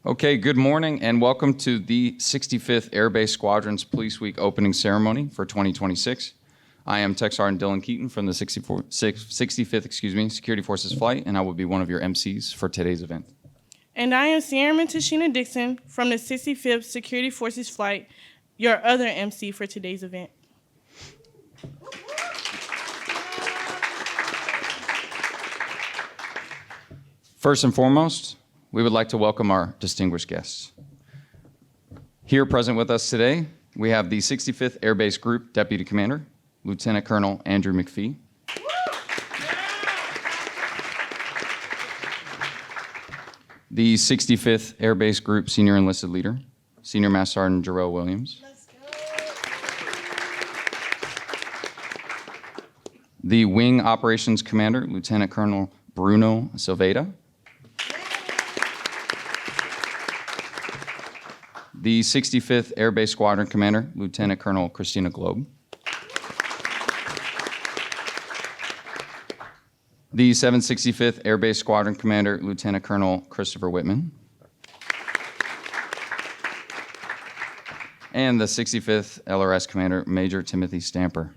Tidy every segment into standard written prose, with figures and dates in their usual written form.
Okay, good morning and welcome to the 65th Air Base Squadron's Police Week opening ceremony for 2026. I am Tech Sergeant Dylan Keaton from the 65th Security Forces Flight, and I will be one of your MCs for today's event. And I am Sierraman Tashina Dixon from the 65th Security Forces Flight, your other MC for today's event. First and foremost, we would like to welcome our distinguished guests. Here present with us today, we have the 65th Air Base Group Deputy Commander, Lieutenant Colonel Andrew McPhee. The 65th Air Base Group Senior Enlisted Leader, Senior Master Sergeant Jarrell Williams. The Wing Operations Commander, Lieutenant Colonel Bruno Silveira. The 65th Air Base Squadron Commander, Lieutenant Colonel Christina Globe. The 765th Air Base Squadron Commander, Lieutenant Colonel Christopher Whitman. And the 65th LRS Commander, Major Timothy Stamper.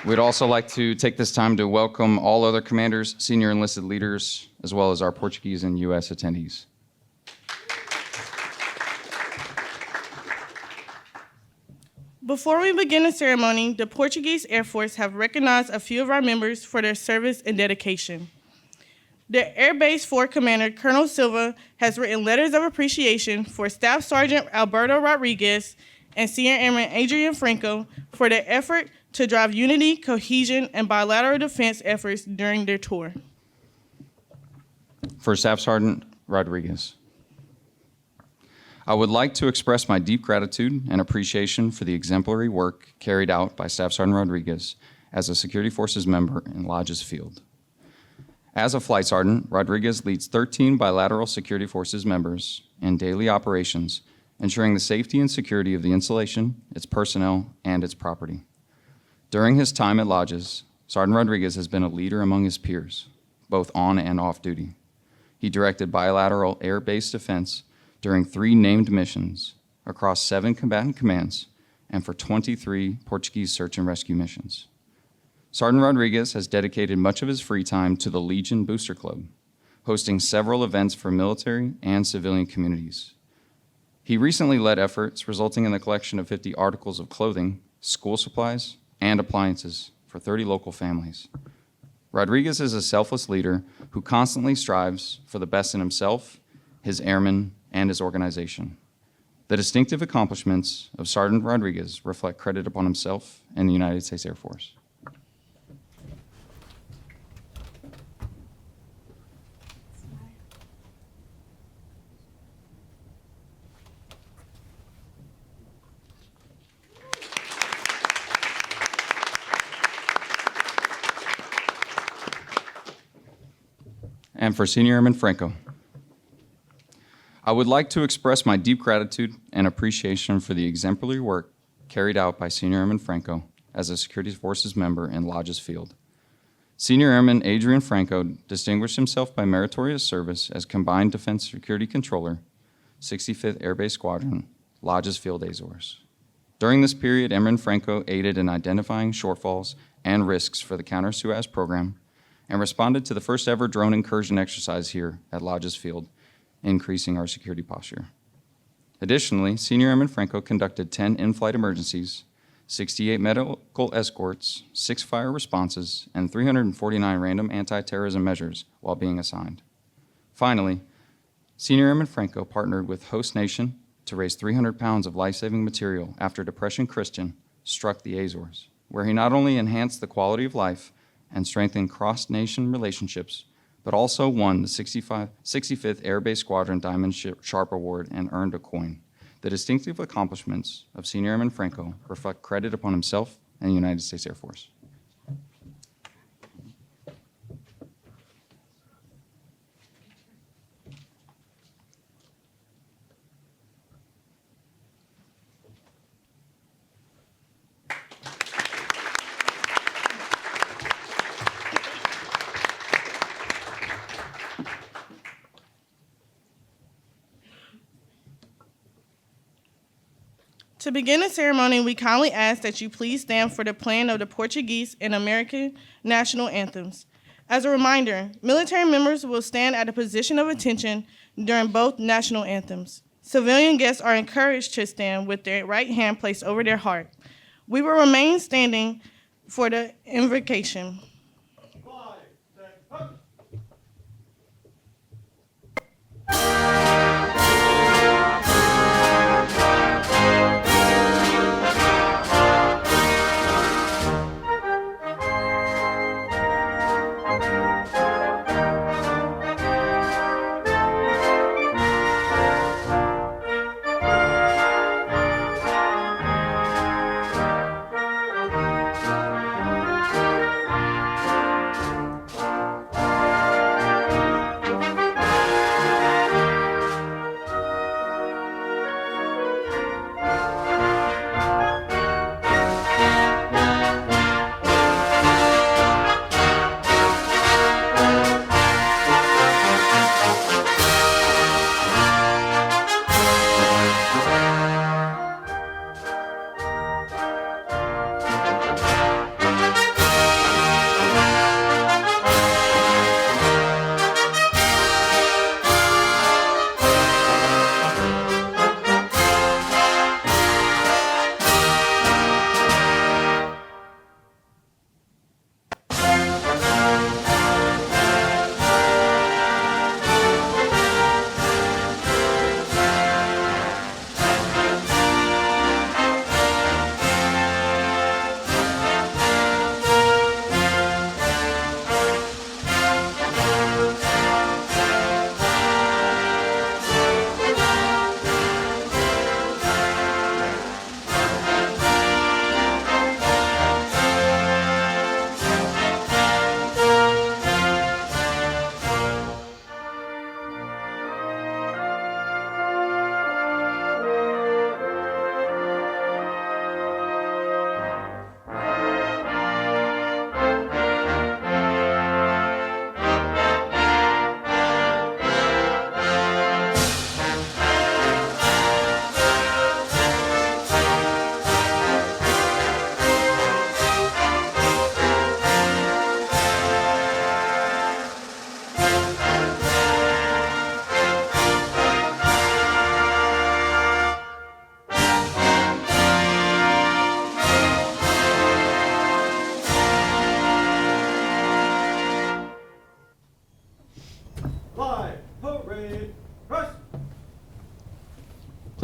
We'd also like to take this time to welcome all other commanders, senior enlisted leaders, as well as our Portuguese and U.S. attendees. Before we begin the ceremony, the Portuguese Air Force have recognized a few of our members for their service and dedication. The Air Base 4 Commander, Colonel Silva, has written letters of appreciation for Staff Sergeant Alberto Rodriguez and Senior Airman Adrian Franco for their effort to drive unity, cohesion, and bilateral defense efforts during their tour. For Staff Sergeant Rodriguez, I would like to express my deep gratitude and appreciation for the exemplary work carried out by Staff Sergeant Rodriguez as a Security Forces member in Lajes Field. As a Flight Sergeant, Rodriguez leads 13 bilateral Security Forces members in daily operations, ensuring the safety and security of the installation, its personnel, and its property. During his time at Lajes, Sergeant Rodriguez has been a leader among his peers, both on and off duty. He directed bilateral air-based defense during 3 named missions across 7 combatant commands and for 23 Portuguese search and rescue missions. Sergeant Rodriguez has dedicated much of his free time to the Legion Booster Club, hosting several events for military and civilian communities. He recently led efforts resulting in the collection of 50 articles of clothing, school supplies, and appliances for 30 local families. Rodriguez is a selfless leader who constantly strives for the best in himself, his airmen, and his organization. The distinctive accomplishments of Sergeant Rodriguez reflect credit upon himself and the United States Air Force. And for Senior Airman Franco, I would like to express my deep gratitude and appreciation for the exemplary work carried out by Senior Airman Franco as a Security Forces member in Lajes Field. Senior Airman Adrian Franco distinguished himself by meritorious service as Combined Defense Security Controller, 65th Air Base Squadron, Lajes Field, Azores. During this period, Airman Franco aided in identifying shortfalls and risks for the Counter-SUAS program and responded to the first ever drone incursion exercise here at Lajes Field, increasing our security posture. Additionally, Senior Airman Franco conducted 10 in-flight emergencies, 68 medical escorts, 6 fire responses, and 349 random anti-terrorism measures while being assigned. Finally, Senior Airman Franco partnered with Host Nation to raise 300 pounds of life-saving material after Depression Christian struck the Azores, where he not only enhanced the quality of life and strengthened cross-nation relationships, but also won the 65th Air Base Squadron Diamond Sharp Award and earned a coin. The distinctive accomplishments of Senior Airman Franco reflect credit upon himself and the United States Air Force. To begin the ceremony, we kindly ask that you please stand for the playing of the Portuguese and American national anthems. As a reminder, military members will stand at a position of attention during both national anthems. Civilian guests are encouraged to stand with their right hand placed over their heart. We will remain standing for the invocation.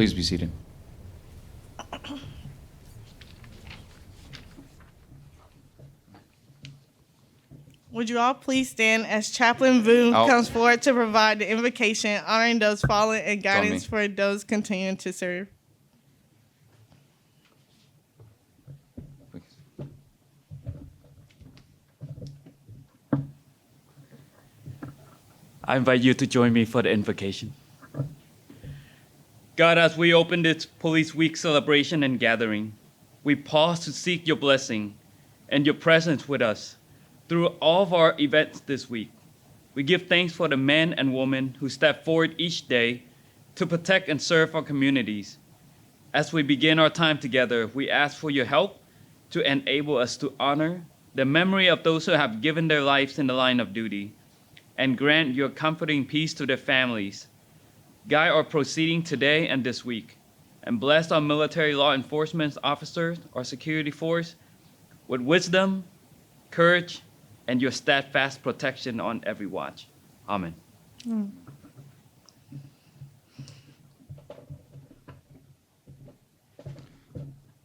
Please be seated. Would you all please stand as Chaplain Vu comes forward to provide the invocation, honoring those fallen and guidance for those continuing to serve. I invite you to join me for the invocation. God, as we open this Police Week celebration and gathering, we pause to seek your blessing and your presence with us through all of our events this week. We give thanks for the men and women who step forward each day to protect and serve our communities. As we begin our time together, we ask for your help to enable us to honor the memory of those who have given their lives in the line of duty, and grant your comforting peace to their families. Guide our proceeding today and this week, and bless our military law enforcement officers, our security force, with wisdom, courage, and your steadfast protection on every watch. Amen.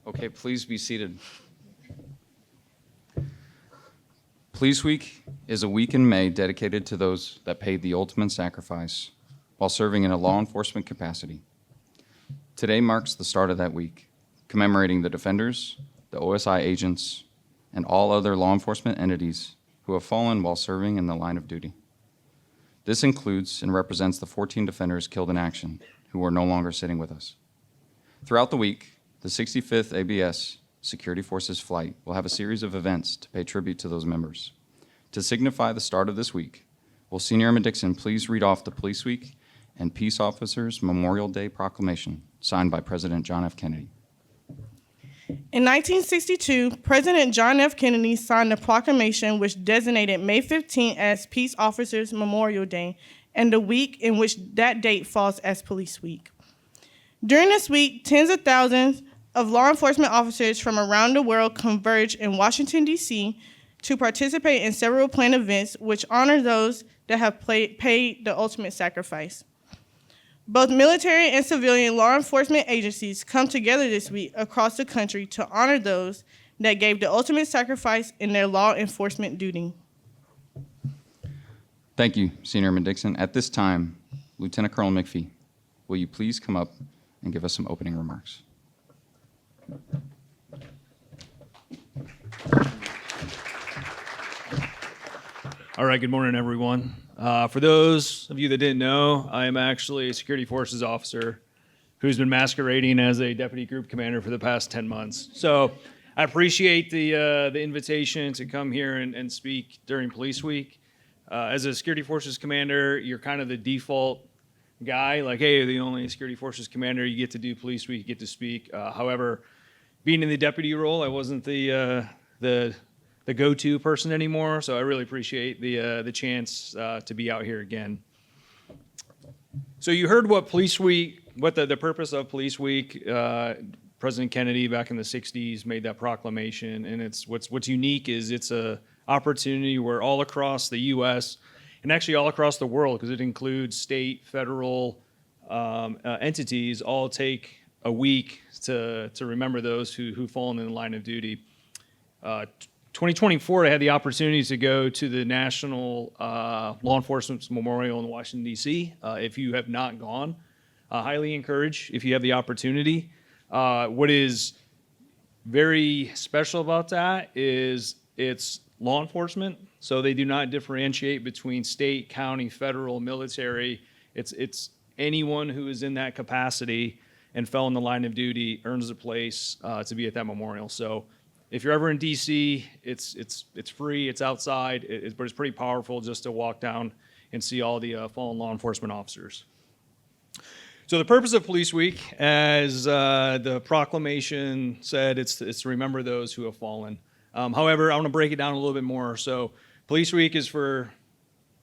Okay, please be seated. Police Week is a week in May dedicated to those that paid the ultimate sacrifice while serving in a law enforcement capacity. Today marks the start of that week, commemorating the defenders, the OSI agents, and all other law enforcement entities who have fallen while serving in the line of duty. This includes and represents the 14 defenders killed in action who are no longer sitting with us. Throughout the week, the 65th ABS Security Forces Flight will have a series of events to pay tribute to those members. To signify the start of this week, will Senior Airman Dixon please read off the Police Week and Peace Officers Memorial Day Proclamation signed by President John F. Kennedy. In 1962, President John F. Kennedy signed a proclamation which designated May 15 as Peace Officers Memorial Day and the week in which that date falls as Police Week. During this week, tens of thousands of law enforcement officers from around the world converge in Washington, D.C. to participate in several planned events which honor those that have paid the ultimate sacrifice. Both military and civilian law enforcement agencies come together this week across the country to honor those that gave the ultimate sacrifice in their law enforcement duty. Thank you, Senior Airman Dixon. At this time, Lieutenant Colonel McPhee, will you please come up and give us some opening remarks? All right, good morning, everyone. For those of you that didn't know, I am actually a security forces officer who's been masquerading as a deputy group commander for the past 10 months. So I appreciate the invitation to come here and speak during Police Week. As a security forces commander, you're kind of the default guy, like, hey, you're the only security forces commander, you get to do Police Week, you get to speak. However, being in the deputy role, I wasn't the go-to person anymore, so I really appreciate the chance to be out here again. So you heard what Police Week, what the purpose of Police Week. President Kennedy back in the 60s made that proclamation, and it's what's unique is it's a opportunity where all across the U.S. and actually all across the world, because it includes state, federal entities, all take a week to remember those who've fallen in the line of duty. 2024, I had the opportunity to go to the National Law Enforcement Memorial in Washington, D.C. If you have not gone, highly encourage if you have the opportunity. What is very special about that is it's law enforcement, so they do not differentiate between state, county, federal, military. It's anyone who is in that capacity and fell in the line of duty earns a place to be at that memorial. So if you're ever in DC, it's free, it's outside, but it's pretty powerful just to walk down and see all the fallen law enforcement officers. So the purpose of Police Week, as the proclamation said, it's to remember those who have fallen. However, I want to break it down a little bit more. So Police Week is for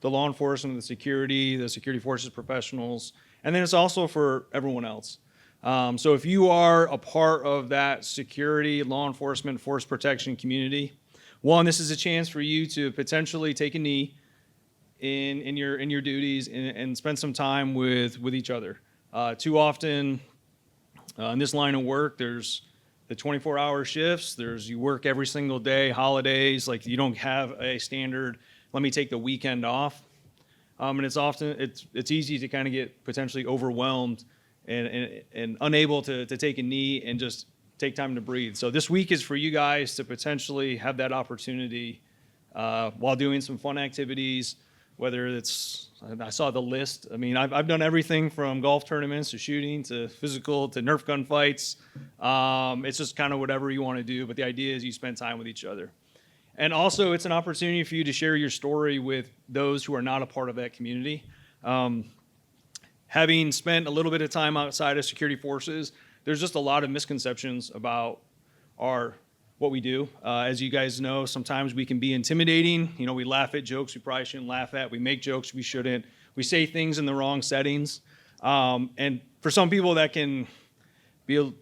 the law enforcement, the security forces professionals, and then it's also for everyone else. So if you are a part of that security, law enforcement, force protection community, one, this is a chance for you to potentially take a knee in your duties and spend some time with each other. Too often in this line of work, there's the 24-hour shifts. You work every single day, holidays. Like you don't have a standard. Let me take the weekend off, and it's easy to kind of get potentially overwhelmed and unable to take a knee and just take time to breathe. So this week is for you guys to potentially have that opportunity while doing some fun activities, whether it's, I saw the list. I mean, I've done everything from golf tournaments to shooting to physical to Nerf gun fights. It's just kind of whatever you want to do, but the idea is you spend time with each other. And also, it's an opportunity for you to share your story with those who are not a part of that community. Having spent a little bit of time outside of security forces, there's just a lot of misconceptions about what we do. As you guys know, sometimes we can be intimidating. You know, we laugh at jokes we probably shouldn't laugh at. We make jokes we shouldn't. We say things in the wrong settings. And for some people, that can be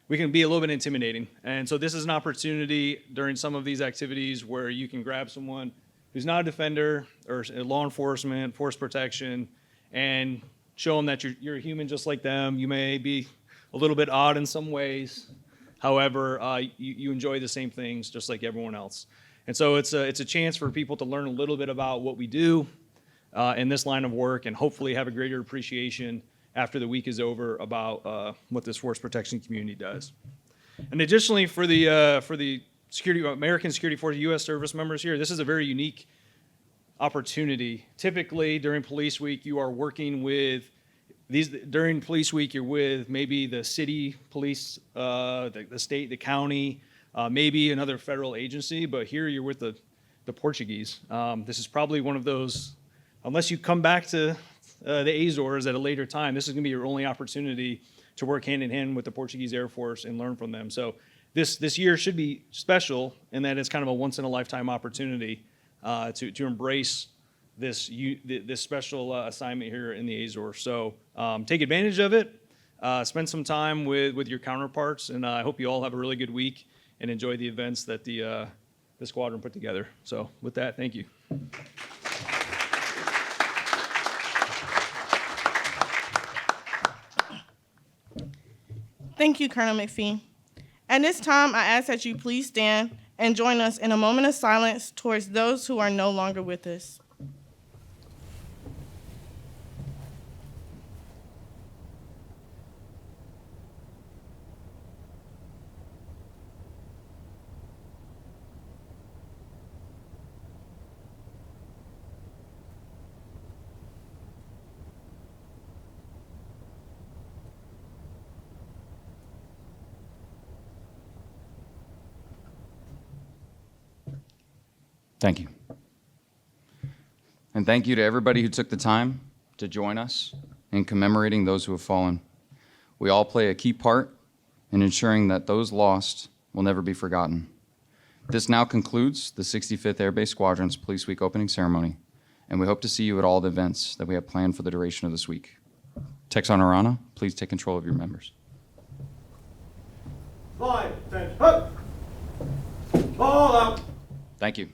we can be a little bit intimidating. And so this is an opportunity during some of these activities where you can grab someone who's not a defender or law enforcement, force protection, and show them that you're a human just like them. You may be a little bit odd in some ways. However, you enjoy the same things just like everyone else. And so it's a chance for people to learn a little bit about what we do in this line of work and hopefully have a greater appreciation after the week is over about what this force protection community does. And additionally, for the American Security Force U.S. service members here, this is a very unique opportunity. Typically, during Police Week, you are working with during Police Week, you're with maybe the city police, the state, the county, maybe another federal agency, but here you're with the Portuguese. This is probably one of those, unless you come back to the Azores at a later time, this is going to be your only opportunity to work hand in hand with the Portuguese Air Force and learn from them. So this year should be special in that it's kind of a once in a lifetime opportunity to embrace this special assignment here in the Azores. So take advantage of it. Spend some time with your counterparts, and I hope you all have a really good week and enjoy the events that the squadron put together. So with that, thank you. Thank you, Colonel McPhee. At this time, I ask that you please stand and join us in a moment of silence towards those who are no longer with us. Thank you. And thank you to everybody who took the time to join us in commemorating those who have fallen. We all play a key part in ensuring that those lost will never be forgotten. This now concludes the 65th Air Base Squadron's Police Week opening ceremony, and we hope to see you at all the events that we have planned for the duration of this week. Texan Arana, please take control of your members. 5, 10, up! All out! Thank you.